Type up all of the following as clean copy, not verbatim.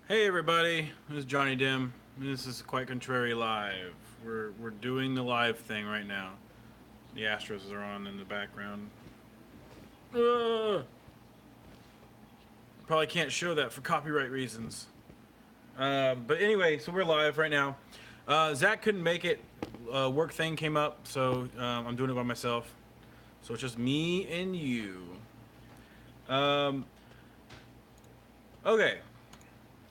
Hey everybody, this is Johnny Dim. This is Quite Contrary Live. We're doing the live thing right now. The Astros are on in the background. Probably can't show that for copyright reasons. But anyway, so we're live right now. Zach couldn't make it. Work thing came up, so I'm doing it by myself. So it's just me and you. Um, okay.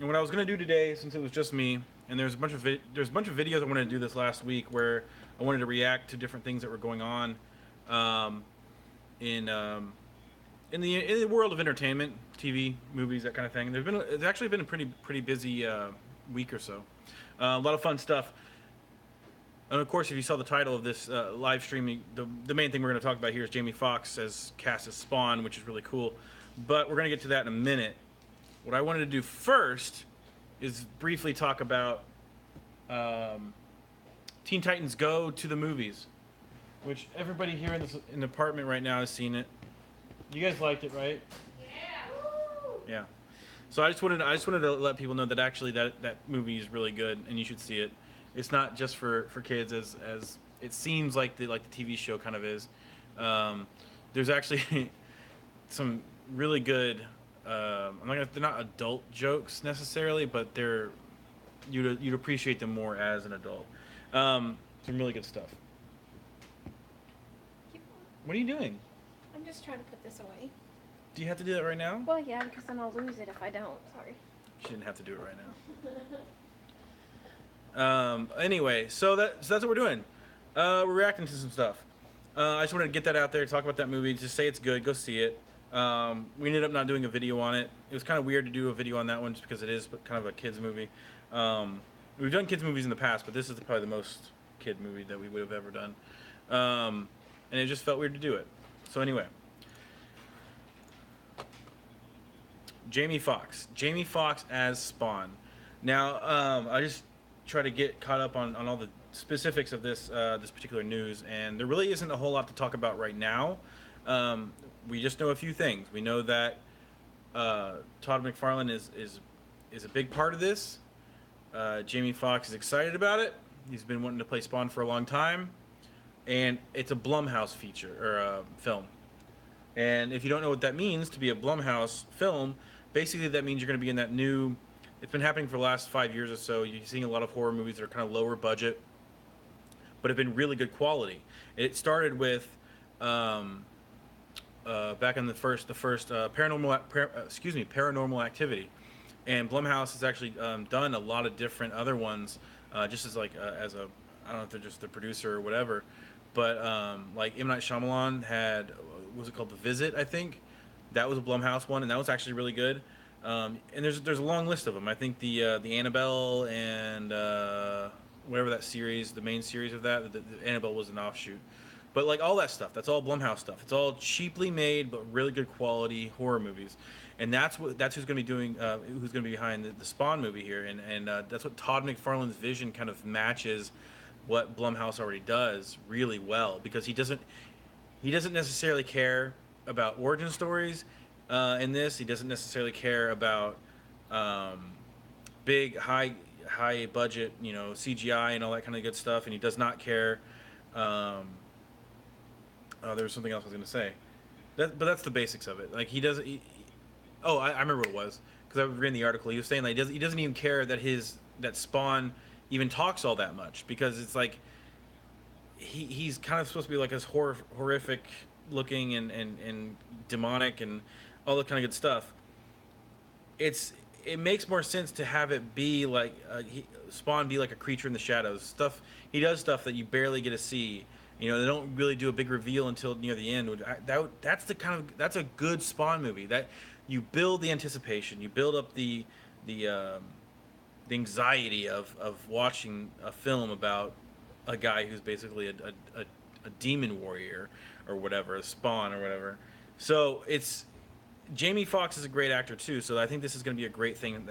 And what I was gonna do today, since it was just me, and there's a bunch of videos I wanted to do this last week where I wanted to react to different things that were going on um, in um, in the world of entertainment, TV, movies, that kind of thing. It's actually been a pretty busy week or so. A lot of fun stuff. And of course, if you saw the title of this live streaming, the main thing we're going to talk about here is Jamie Foxx as cast as Spawn, which is really cool. But we're going to get to that in a minute. What I wanted to do first is briefly talk about um, Teen Titans Go to the movies, which everybody here in the apartment right now has seen it. You guys liked it, right? Yeah. So I just wanted to let people know that actually that movie is really good and you should see it. It's not just for kids as it seems like the TV show kind of is. Um, there's actually some really good. They're not adult jokes necessarily, but you'd appreciate them more as an adult. Some really good stuff. Keep going. What are you doing? I'm just trying to put this away. Do you have to do that right now? Well, yeah, because then I'll lose it if I don't. Sorry. She didn't have to do it right now. Anyway, so that's what we're doing. We're reacting to some stuff. I just wanted to get that out there, talk about that movie, just say it's good, go see it. We ended up not doing a video on it. It was kind of weird to do a video on that one just because it is kind of a kids movie. We've done kids movies in the past, but this is probably the most kid movie that we would have ever done. And it just felt weird to do it. So anyway, Jamie Foxx. Jamie Foxx as Spawn. Now, I just try to get caught up on all the specifics of this particular news, and there really isn't a whole lot to talk about right now. We just know a few things. We know that Todd McFarlane is a big part of this. Jamie Foxx is excited about it. He's been wanting to play Spawn for a long time, and it's a Blumhouse feature or film. And if you don't know what that means to be a Blumhouse film, basically that means you're going to be in that new. It's been happening for the last 5 years or so. You're seeing a lot of horror movies that are kind of lower budget, but have been really good quality. It started with back in the first paranormal activity, and Blumhouse has actually done a lot of different other ones, just as as a I don't know if they're just the producer or whatever, but like M Night Shyamalan had what was it called, The Visit, I think. That was a Blumhouse one, and that was actually really good. And there's a long list of them. I think the Annabelle and whatever that series, the main series of the Annabelle was an offshoot. But like all that stuff, that's all Blumhouse stuff. It's all cheaply made but really good quality horror movies, and that's who's going to be doing who's going to be behind the Spawn movie here, and that's what Todd McFarlane's vision kind of matches what Blumhouse already does really well, because he doesn't necessarily care about origin stories in this. He doesn't necessarily care about big high budget, CGI and all that kind of good stuff, and he does not care. There was something else I was going to say, but that's the basics of it. Like he doesn't. I remember what it was, because I was reading the article. He was saying like he doesn't even care that Spawn even talks all that much, because it's like he's kind of supposed to be like this horrific looking and demonic and all that kind of good stuff. It makes more sense to have it be like Spawn be like a creature in the shadows. He does stuff that you barely get to see. They don't really do a big reveal until near the end. That's a good Spawn movie. That you build the anticipation, you build up the anxiety of watching a film about a guy who's basically a demon warrior or whatever, a Spawn or whatever. So it's Jamie Foxx is a great actor too. So I think this is going to be a great thing. And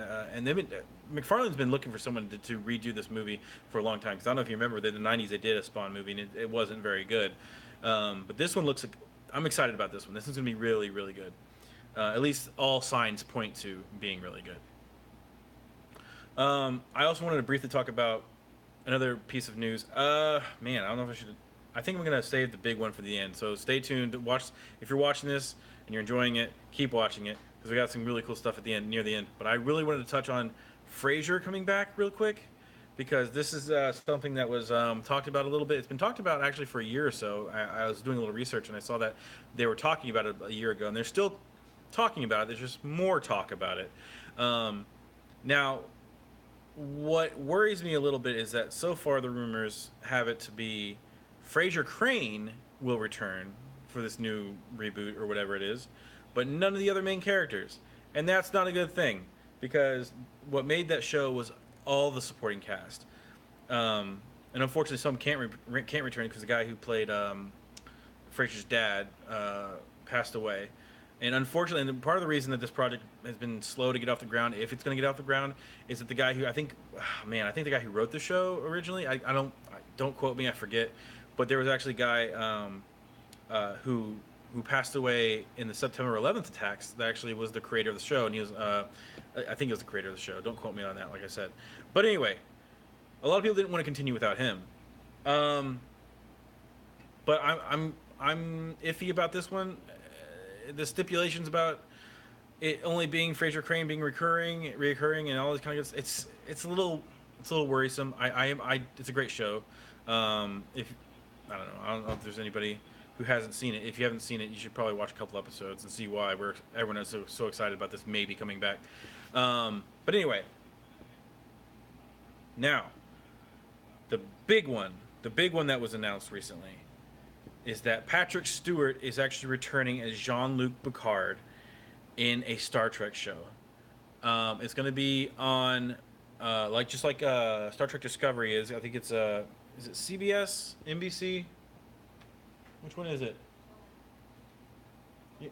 McFarlane's been looking for someone to redo this movie for a long time. Because I don't know if you remember, in the '90s they did a Spawn movie and it wasn't very good. But this one looks like I'm excited about this one. This is going to be really really good. At least all signs point to being really good. I also wanted to briefly talk about another piece of news. Man, I don't know if I should. I think I'm gonna save the big one for the end. So stay tuned. Watch if you're watching this and you're enjoying it. Keep watching it because we got some really cool stuff at the end, near the end. But I really wanted to touch on Frasier coming back real quick because this is something that was talked about a little bit. It's been talked about actually for a year or so. I was doing a little research and I saw that they were talking about it a year ago, and they're still talking about it. There's just more talk about it. Um, Now, what worries me a little bit is that so far the rumors have it to be Fraser Crane will return for this new reboot or whatever it is, but none of the other main characters. And that's not a good thing because what made that show was all the supporting cast. And unfortunately, some can't return because the guy who played Fraser's dad passed away. And unfortunately, and part of the reason that this project has been slow to get off the ground, if it's going to get off the ground, is that the guy who I think the guy who wrote the show originally, don't quote me, I forget, but there was actually a guy who passed away in the September 11th attacks that actually was the creator of the show, and he was I think he was the creator of the show. Don't quote me on that, like I said. But anyway, a lot of people didn't want to continue without him. Um, but I'm iffy about this one. The stipulations about it only being Fraser Crane being reoccurring, and all this kind of it's a little worrisome. It's a great show. If I don't know if there's anybody who hasn't seen it. If you haven't seen it, you should probably watch a couple episodes and see why everyone is so excited about this maybe coming back. But anyway, now the big one that was announced recently is that Patrick Stewart is actually returning as Jean-Luc Picard in a Star Trek show. It's going to be on, just like Star Trek Discovery is. I think it's is it CBS, NBC? Which one is it? Yeah.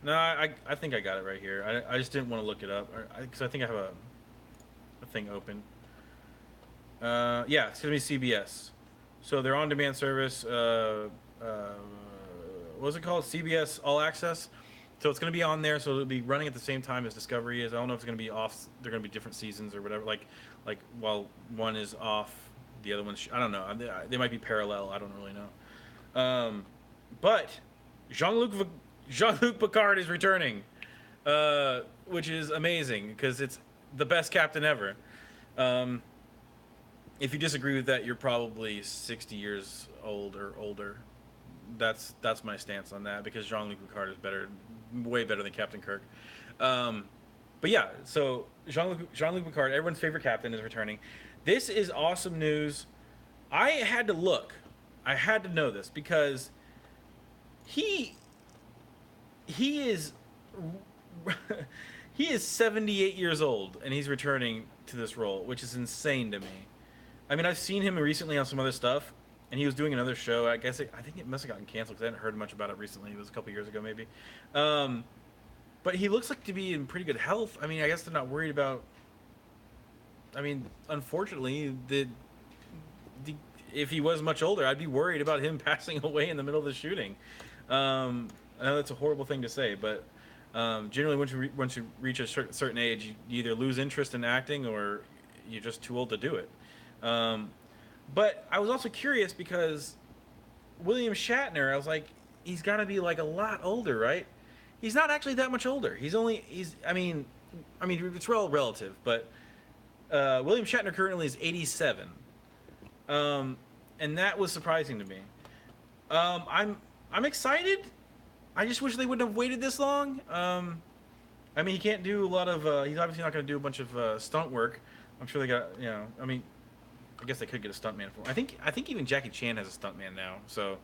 No, I think I got it right here. I just didn't want to look it up because I think I have a thing open. Yeah, it's going to be CBS. So their on-demand service. What was it called? CBS All Access. So it's going to be on there. So it'll be running at the same time as Discovery is. I don't know if it's going to be off. They're going to be different seasons or whatever. Like while one is off, the other one's. I don't know. They might be parallel. I don't really know. But Jean-Luc Picard is returning, which is amazing because it's the best captain ever. If you disagree with that, you're probably 60 years old or older. That's my stance on that because Jean-Luc Picard is way better than Captain Kirk. But yeah, so Jean-Luc Picard, everyone's favorite captain, is returning. This is awesome news. I had to look. I had to know this because he is he is 78 years old and he's returning to this role, which is insane to me. I mean, I've seen him recently on some other stuff, and he was doing another show. I think it must have gotten canceled because I hadn't heard much about it recently. It was a couple years ago, maybe. But he looks like to be in pretty good health. I mean, I guess they're not worried about. I mean, unfortunately, if he was much older, I'd be worried about him passing away in the middle of the shooting. I know that's a horrible thing to say, but generally, once you reach a certain age, you either lose interest in acting or you're just too old to do it. But I was also curious because William Shatner, I was like, he's got to be like a lot older, right? He's not actually that much older. I mean, it's all relative, but William Shatner currently is 87. And that was surprising to me. I'm excited. I just wish they wouldn't have waited this long. I mean, he can't do a lot of. He's obviously not going to do a bunch of stunt work. I'm sure they got. I mean, I guess they could get a stuntman for him. I think even Jackie Chan has a stuntman now. So,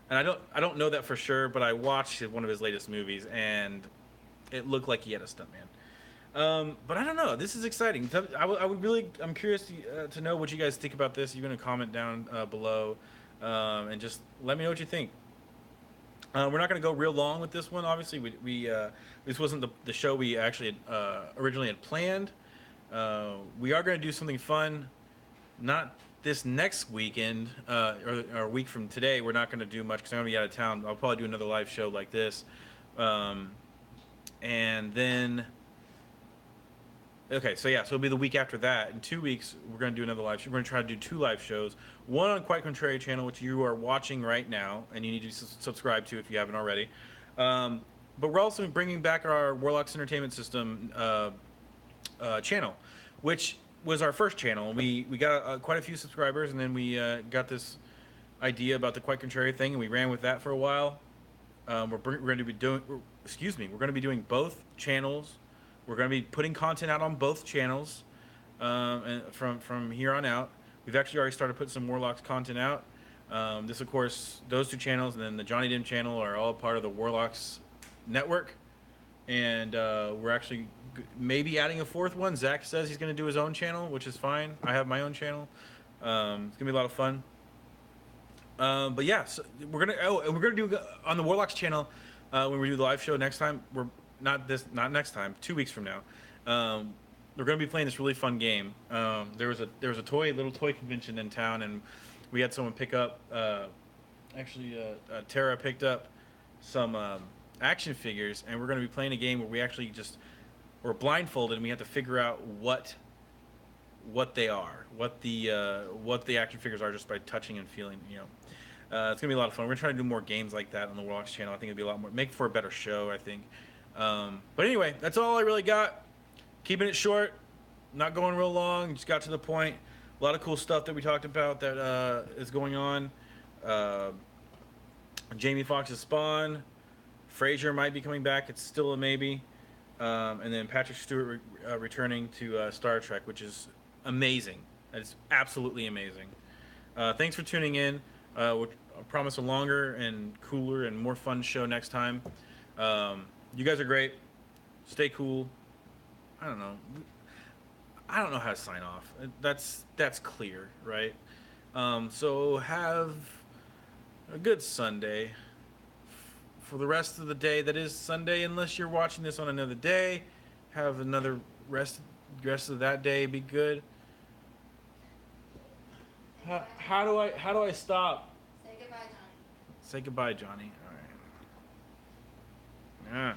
and I don't know that for sure, but I watched one of his latest movies and it looked like he had a stuntman. But I don't know. This is exciting. I'm curious to know what you guys think about this. You're gonna comment down below, and just let me know what you think. We're not gonna go real long with this one. Obviously, we this wasn't the show we actually originally had planned. We are gonna do something fun. Not this next weekend or a week from today. We're not gonna do much because I'm gonna be out of town. I'll probably do another live show like this, and then. Okay, so yeah, so it'll be the week after that. In 2 weeks, we're gonna do another live show. We're gonna try to do 2 live shows. One on Quite Contrary channel, which you are watching right now, and you need to subscribe to if you haven't already. Um, but we're also bringing back our Warlocks Entertainment System channel, which was our first channel. We got quite a few subscribers, and then we got this idea about the Quite Contrary thing, and we ran with that for a while. We're going to be doing, excuse me, we're going to be doing both channels. We're going to be putting content out on both channels, and from here on out. We've actually already started putting some Warlocks content out. This, of course, those 2 channels, and then the Johnny Dim channel are all part of the Warlocks network. And we're actually maybe adding a 4th one. Zach says he's going to do his own channel, which is fine. I have my own channel. It's going to be a lot of fun. But yeah, so we're gonna do on the Warlocks channel when we do the live show next time. We're not next time. 2 weeks from now. We're gonna be playing this really fun game. There was a little toy convention in town, and we had someone pick up. Tara picked up some action figures, and we're gonna be playing a game where we actually we're blindfolded, and we have to figure out what they are, what the action figures are, just by touching and feeling. It's gonna be a lot of fun. We're trying to do more games like that on the Warlocks channel. I think it'd be a lot more, make for a better show, I think. But anyway, that's all I really got. Keeping it short, not going real long. Just got to the point. A lot of cool stuff that we talked about that is going on. Jamie Foxx's Spawn. Frasier might be coming back. It's still a maybe. And then Patrick Stewart returning to Star Trek, which is amazing. It's absolutely amazing. Thanks for tuning in. I promise a longer and cooler and more fun show next time. You guys are great. Stay cool. I don't know how to sign off. That's clear, right? So have a good Sunday. For the rest of the day that is Sunday, unless you're watching this on another day, have another rest of that day. Be good. How do I stop? Say goodbye, Johnny. Say goodbye, Johnny. All right. Yeah.